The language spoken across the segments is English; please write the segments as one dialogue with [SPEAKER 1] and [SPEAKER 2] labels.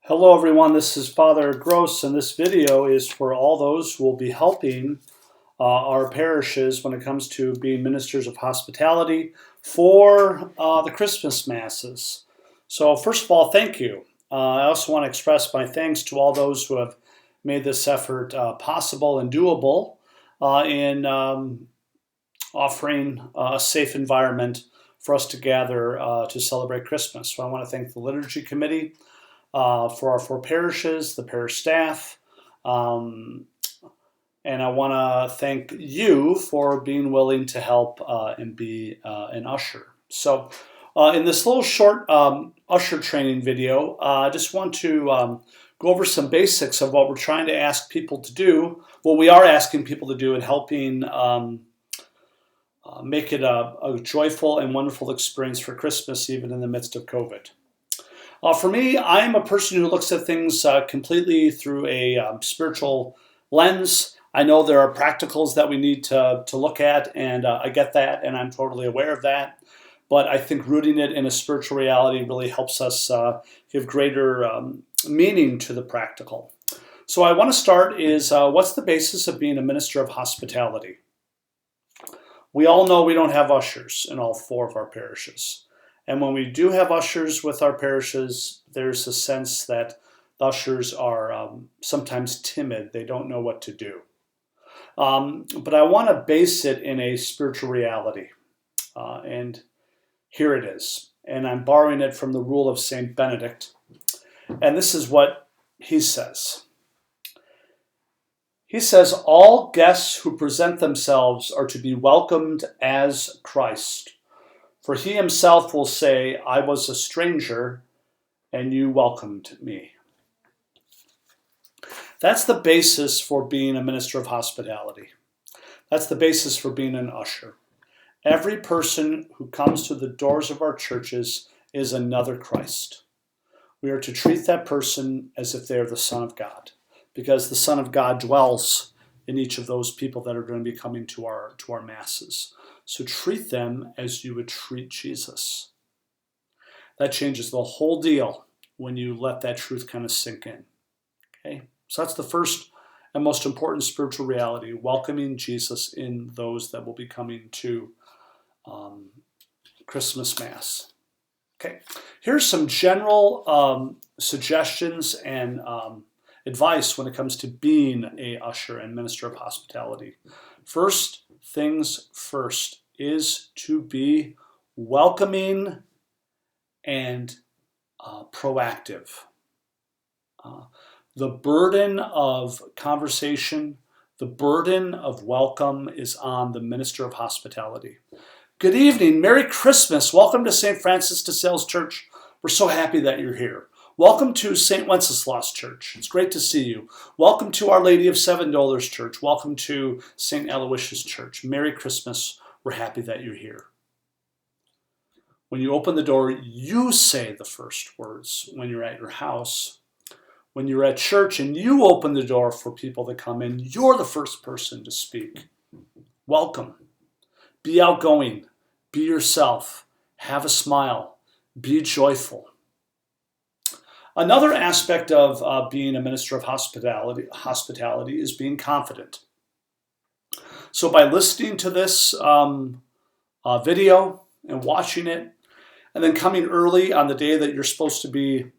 [SPEAKER 1] Hello everyone, this is Father Gross, and this video is for all those who will be helping our parishes when it comes to being ministers of hospitality for the Christmas Masses. So first of all, thank you. I also want to express my thanks to all those who have made this effort possible and doable in offering a safe environment for us to gather to celebrate Christmas. So I want to thank the Liturgy Committee for our four parishes, the parish staff, and I want to thank you for being willing to help and be an usher. So in this little short usher training video, I just want to go over some basics of what we're trying to ask people to do, what we are asking people to do in helping make it a joyful and wonderful experience for Christmas, even in the midst of COVID. For me, I am a person who looks at things completely through a spiritual lens. I know there are practicals that we need to look at, and I get that, and I'm totally aware of that. But I think rooting it in a spiritual reality really helps us give greater meaning to the practical. So I want to start is what's the basis of being a minister of hospitality? We all know we don't have ushers in all four of our parishes. And when we do have ushers with our parishes, there's a sense that the ushers are sometimes timid. They don't know what to do. But I want to base it in a spiritual reality. And here it is. And I'm borrowing it from the rule of St. Benedict. And this is what he says. He says, all guests who present themselves are to be welcomed as Christ. For he himself will say, I was a stranger, and you welcomed me. That's the basis for being a minister of hospitality. That's the basis for being an usher. Every person who comes to the doors of our churches is another Christ. We are to treat that person as if they are the Son of God, because the Son of God dwells in each of those people that are going to be coming to our Masses. So treat them as you would treat Jesus. That changes the whole deal when you let that truth kind of sink in. Okay? So that's the first and most important spiritual reality, welcoming Jesus in those that will be coming to Christmas Mass. Okay, here's some general suggestions and advice when it comes to being a usher and minister of hospitality. First things first is to be welcoming and proactive. The burden of conversation, the burden of welcome is on the minister of hospitality. Good evening, Merry Christmas. Welcome to St. Francis de Sales Church. We're so happy that you're here. Welcome to St. Wenceslas Church. It's great to see you. Welcome to Our Lady of Seven Dolours Church. Welcome to St. Aloysius Church. Merry Christmas. We're happy that you're here. When you open the door, you say the first words when you're at your house. When you're at church and you open the door for people to come in, you're the first person to speak. Welcome. Be outgoing. Be yourself. Have a smile. Be joyful. Another aspect of being a minister of hospitality is being confident. So by listening to this video and watching it, and then coming early on the day that you're supposed to be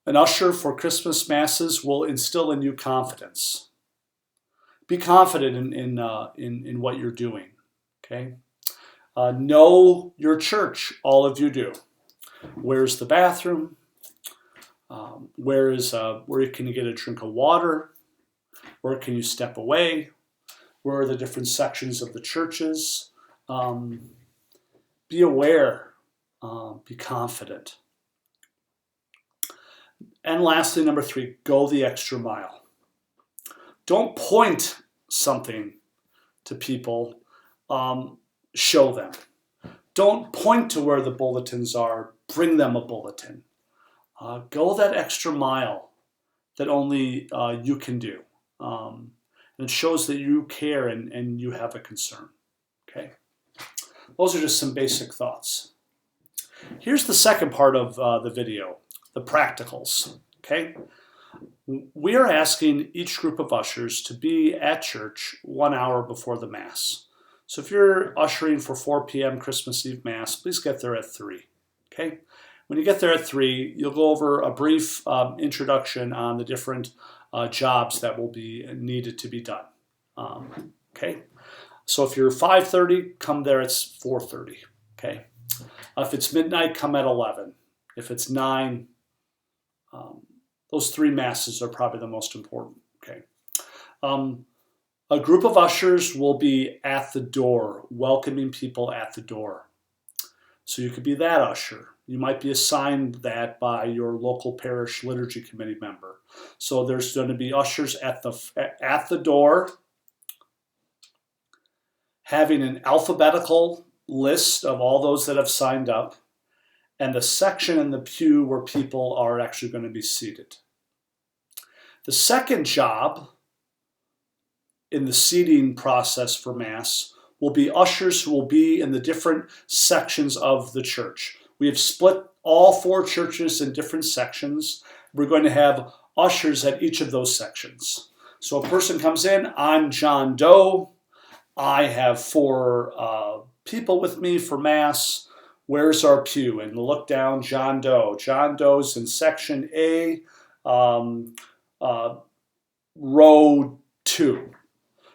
[SPEAKER 1] an usher for Christmas Masses will instill in you confidence. Be confident in what you're doing. Okay? Know your church, all of you do. Where's the bathroom? Where can you get a drink of water? Where can you step away? Where are the different sections of the churches? Be aware. Be confident. And lastly, number 3, go the extra mile. Don't point something to people. Show them. Don't point to where the bulletins are. Bring them a bulletin. Go that extra mile that only you can do. And it shows that you care and you have a concern. Okay? Those are just some basic thoughts. Here's the second part of the video, the practicals. Okay? We are asking each group of ushers to be at church 1 hour before the Mass. So if you're ushering for 4 p.m. Christmas Eve Mass, please get there at 3. Okay? When you get there at 3, you'll go over a brief introduction on the different jobs that will be needed to be done. Okay? So if you're 5:30, come there at 4:30. Okay? If it's midnight, come at 11. If it's 9, those 3 masses are probably the most important. Okay. A group of ushers will be at the door, welcoming people at the door. So you could be that usher. You might be assigned that by your local parish liturgy committee member. So there's going to be ushers at the door, having an alphabetical list of all those that have signed up, and the section in the pew where people are actually going to be seated. The second job in the seating process for Mass will be ushers who will be in the different sections of the church. We have split all 4 churches in different sections. We're going to have ushers at each of those sections. So a person comes in, I'm John Doe, I have 4 people with me for Mass. Where's our pew? And look down, John Doe. John Doe's in section A, row 2.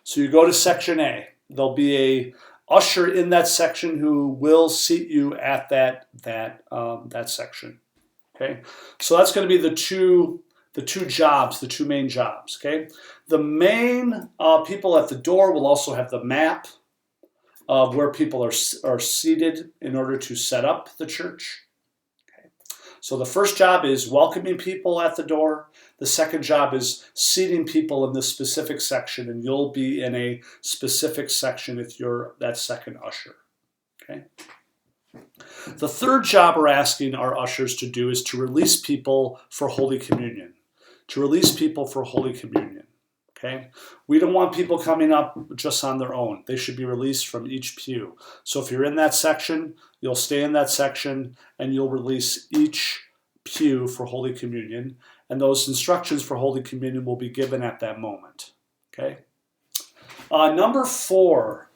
[SPEAKER 1] So you go to section A. There'll be a usher in that section who will seat you at that section. Okay, so that's going to be the two jobs, the 2 main jobs. Okay, the main people at the door will also have the map of where people are seated in order to set up the church. Okay. So the first job is welcoming people at the door. The second job is seating people in this specific section, and you'll be in a specific section if you're that second usher. Okay. The third job we're asking our ushers to do is to release people for Holy Communion. To release people for Holy Communion. Okay? We don't want people coming up just on their own. They should be released from each pew. So if you're in that section, you'll stay in that section and you'll release each pew for Holy Communion. And those instructions for Holy Communion will be given at that moment. Okay? Number 4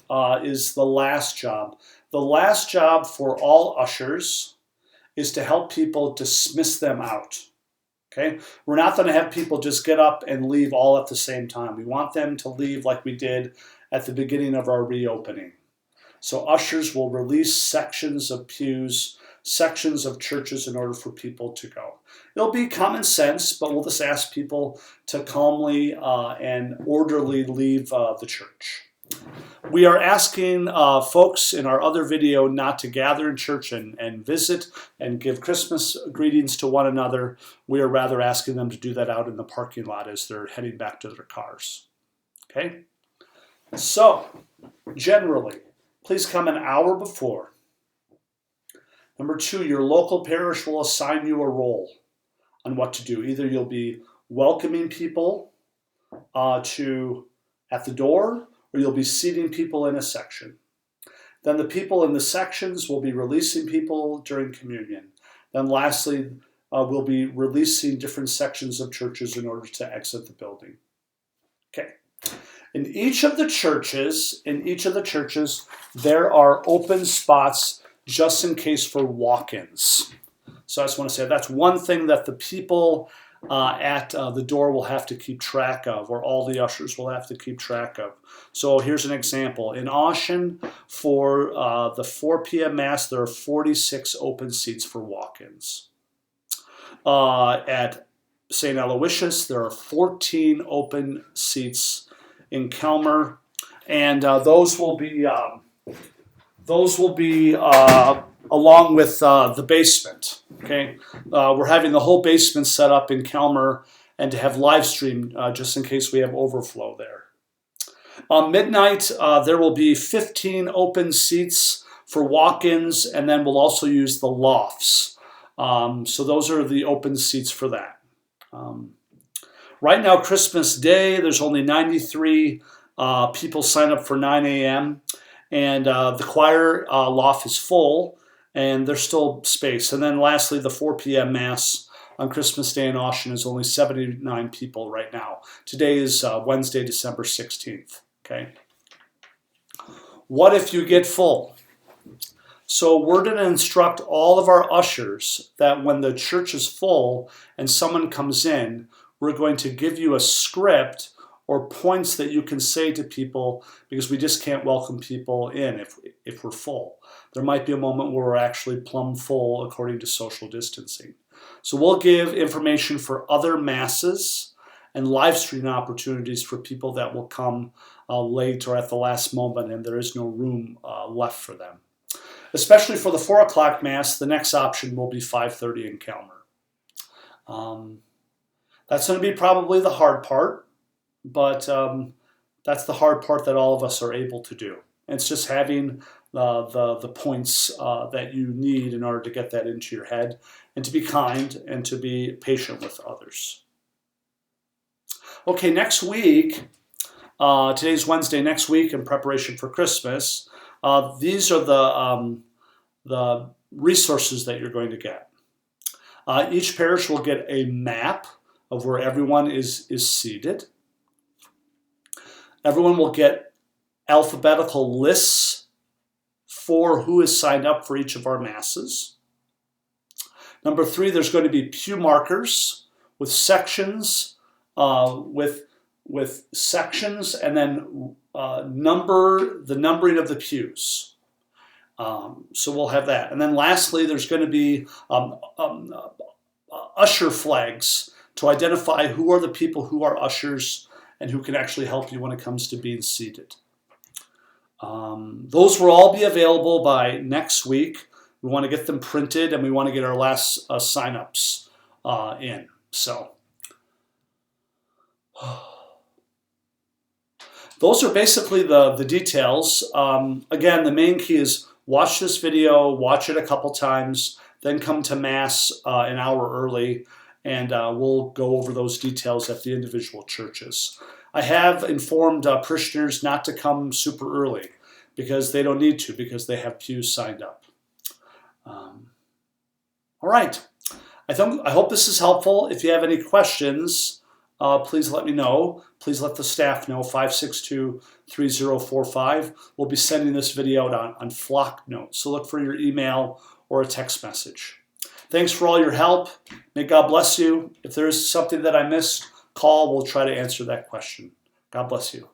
[SPEAKER 1] is the last job. The last job for all ushers is to help people dismiss them out. Okay, we're not going to have people just get up and leave all at the same time. We want them to leave like we did at the beginning of our reopening. So ushers will release sections of pews, sections of churches in order for people to go. It'll be common sense, but we'll just ask people to calmly and orderly leave the church. We are asking folks in our other video not to gather in church and visit and give Christmas greetings to one another. We are rather asking them to do that out in the parking lot as they're heading back to their cars. Okay? So, generally, please come an hour before. Number 2, your local parish will assign you a role on what to do. Either you'll be welcoming people at the door, or you'll be seating people in a section. Then the people in the sections will be releasing people during communion. Then lastly, we'll be releasing different sections of churches in order to exit the building. Okay. In each of the churches, there are open spots just in case for walk-ins. So I just want to say that's one thing that the people at the door will have to keep track of, or all the ushers will have to keep track of. So here's an example. In Usher, for the 4 p.m. Mass, there are 46 open seats for walk-ins. At St. Aloysius, there are 14 open seats in Kelmer, and those will be along with the basement. Okay, we're having the whole basement set up in Kelmer, and to have live stream just in case we have overflow there. Midnight, there will be 15 open seats for walk-ins, and then we'll also use the lofts. So those are the open seats for that. Right now, Christmas Day, there's only 93 people sign up for 9 a.m. And the choir loft is full, and there's still space. And then lastly, the 4 p.m. Mass, on Christmas Day in Austin is only 79 people right now. Today is Wednesday, December 16th. Okay. What if you get full? So we're going to instruct all of our ushers that when the church is full and someone comes in, we're going to give you a script or points that you can say to people, because we just can't welcome people in if we're full. There might be a moment where we're actually plumb full according to social distancing. So we'll give information for other masses and live stream opportunities for people that will come late or at the last moment and there is no room left for them. Especially for the 4 o'clock Mass, the next option will be 5:30 in Calmer. That's going to be probably the hard part, but that's the hard part that all of us are able to do. It's just having the points that you need in order to get that into your head and to be kind and to be patient with others. Okay, next week, today's Wednesday, next week in preparation for Christmas, these are the resources that you're going to get. Each parish will get a map of where everyone is seated. Everyone will get alphabetical lists for who is signed up for each of our masses. Number 3, there's going to be pew markers with sections, with sections, and then the numbering of the pews. So we'll have that. And then lastly, there's going to be usher flags to identify who are the people who are ushers and who can actually help you when it comes to being seated. Those will all be available by next week. We want to get them printed and we want to get our last sign-ups in. So those are basically the details. Again, the main key is watch this video, watch it a couple times, then come to Mass an hour early, and we'll go over those details at the individual churches. I have informed parishioners not to come super early because they don't need to, because they have pews signed up. All right. I hope this is helpful. If you have any questions, please let me know. Please let the staff know, 562-3045. We'll be sending this video out on Flock Notes, so look for your email or a text message. Thanks for all your help. May God bless you. If there is something that I missed, call. We'll try to answer that question. God bless you.